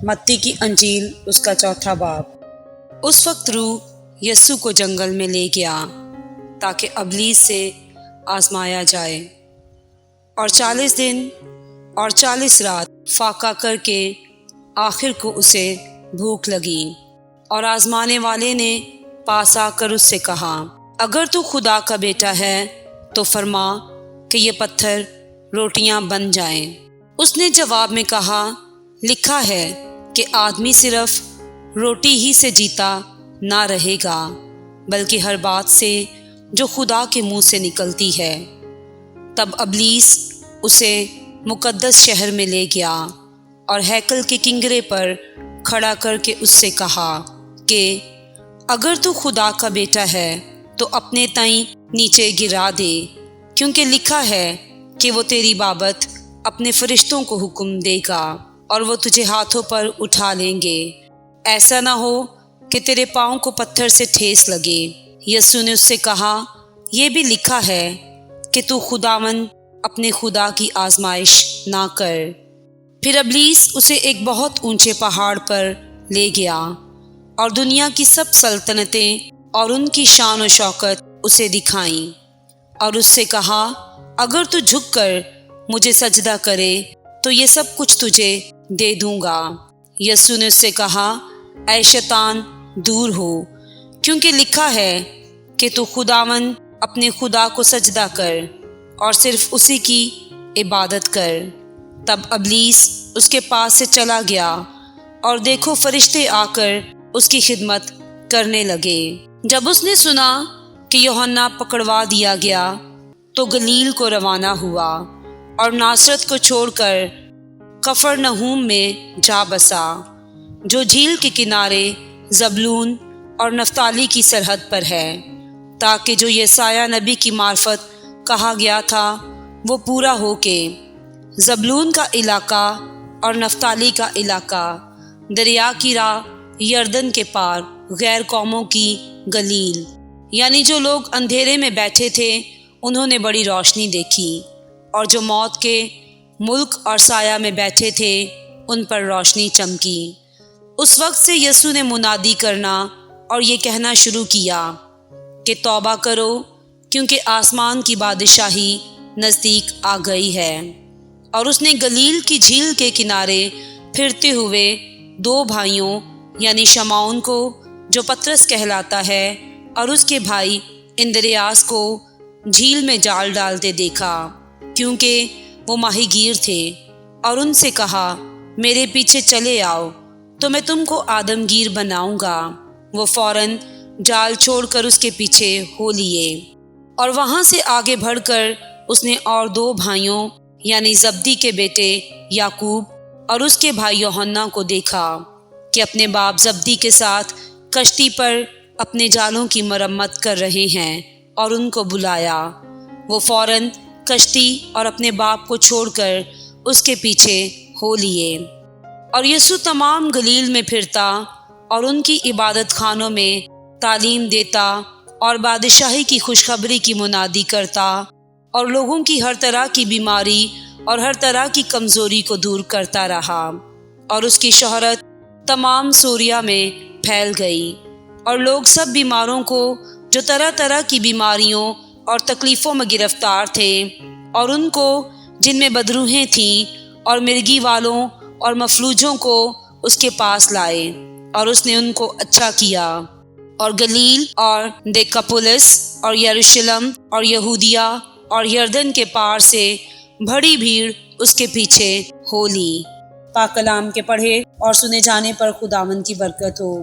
متی کی انجیل اس کا 4 باب۔ اس وقت روح یسوع کو جنگل میں لے گیا تاکہ ابلیس سے آزمایا جائے، اور 40 دن اور 40 رات فاقہ کر کے آخر کو اسے بھوک لگی، اور آزمانے والے نے پاس آ کر اس سے کہا، اگر تو خدا کا بیٹا ہے تو فرما کہ یہ پتھر روٹیاں بن جائیں۔ اس نے جواب میں کہا، لکھا ہے کہ آدمی صرف روٹی ہی سے جیتا نہ رہے گا، بلکہ ہر بات سے جو خدا کے منہ سے نکلتی ہے۔ تب ابلیس اسے مقدس شہر میں لے گیا اور ہیکل کے کنگرے پر کھڑا کر کے اس سے کہا کہ اگر تو خدا کا بیٹا ہے تو اپنے تئیں نیچے گرا دے، کیونکہ لکھا ہے کہ وہ تیری بابت اپنے فرشتوں کو حکم دے گا اور وہ تجھے ہاتھوں پر اٹھا لیں گے، ایسا نہ ہو کہ تیرے پاؤں کو پتھر سے ٹھیس لگے۔ یسوع نے اس سے کہا، یہ بھی لکھا ہے کہ تو خداوند اپنے خدا کی آزمائش نہ کر۔ پھر ابلیس اسے ایک بہت اونچے پہاڑ پر لے گیا اور دنیا کی سب سلطنتیں اور ان کی شان و شوکت اسے دکھائیں، اور اس سے کہا، اگر تو جھک کر مجھے سجدہ کرے تو یہ سب کچھ تجھے دے دوں گا۔ یسوع نے اس سے کہا، اے شیطان دور ہو، کیونکہ لکھا ہے کہ تو خداوند اپنے خدا کو سجدہ کر اور صرف اسی کی عبادت کر۔ تب ابلیس اس کے پاس سے چلا گیا، اور دیکھو فرشتے آ کر اس کی خدمت کرنے لگے۔ جب اس نے سنا کہ یوحنا پکڑوا دیا گیا تو گلیل کو روانہ ہوا اور ناصرت کو چھوڑ کر قفرنہوم میں جا بسا، جو جھیل کے کنارے زبلون اور نفتالی کی سرحد پر ہے، تاکہ جو یسایہ نبی کی معرفت کہا گیا تھا وہ پورا ہو کہ زبلون کا علاقہ اور نفتالی کا علاقہ دریا کی راہ یردن کے پار غیر قوموں کی گلیل، یعنی جو لوگ اندھیرے میں بیٹھے تھے انہوں نے بڑی روشنی دیکھی، اور جو موت کے ملک اور سایہ میں بیٹھے تھے ان پر روشنی چمکی۔ اس وقت سے یسوع نے منادی کرنا اور یہ کہنا شروع کیا کہ توبہ کرو، کیونکہ آسمان کی بادشاہی نزدیک آ گئی ہے۔ اور اس نے گلیل کی جھیل کے کنارے پھرتے ہوئے 2 بھائیوں یعنی شمعون کو جو پطرس کہلاتا ہے اور اس کے بھائی اندریاس کو جھیل میں جال ڈالتے دیکھا، کیونکہ وہ ماہی گیر تھے، اور ان سے کہا، میرے پیچھے چلے آؤ تو میں تم کو آدم گیر بناؤں گا۔ وہ فوراً جال چھوڑ کر اس کے پیچھے ہو لیے، اور وہاں سے آگے بڑھ کر اس نے اور 2 بھائیوں یعنی زبدی کے بیٹے یعقوب اور اس کے بھائی یوحنا کو دیکھا کہ اپنے باپ زبدی کے ساتھ کشتی پر اپنے جالوں کی مرمت کر رہے ہیں، اور ان کو بلایا۔ وہ فوراً کشتی اور اپنے باپ کو چھوڑ کر اس کے پیچھے ہو لیے۔ اور یسوع تمام گلیل میں پھرتا اور ان کی عبادت خانوں میں تعلیم دیتا اور بادشاہی کی خوشخبری کی منادی کرتا، اور لوگوں کی ہر طرح کی بیماری اور ہر طرح کی کمزوری کو دور کرتا رہا، اور اس کی شہرت تمام سوریا میں پھیل گئی، اور لوگ سب بیماروں کو جو طرح طرح کی بیماریوں اور تکلیفوں میں گرفتار تھے، اور ان کو جن میں بدروحیں تھیں اور مرگی والوں اور مفلوجوں کو اس کے پاس لائے، اور اس نے ان کو اچھا کیا۔ اور گلیل اور دیکاپولس اور یروشلم اور یہودیہ اور یردن کے پار سے بڑی بھیڑ اس کے پیچھے ہو لی۔ پاک کلام کے پڑھے اور سنے جانے پر خداوند کی برکت ہو۔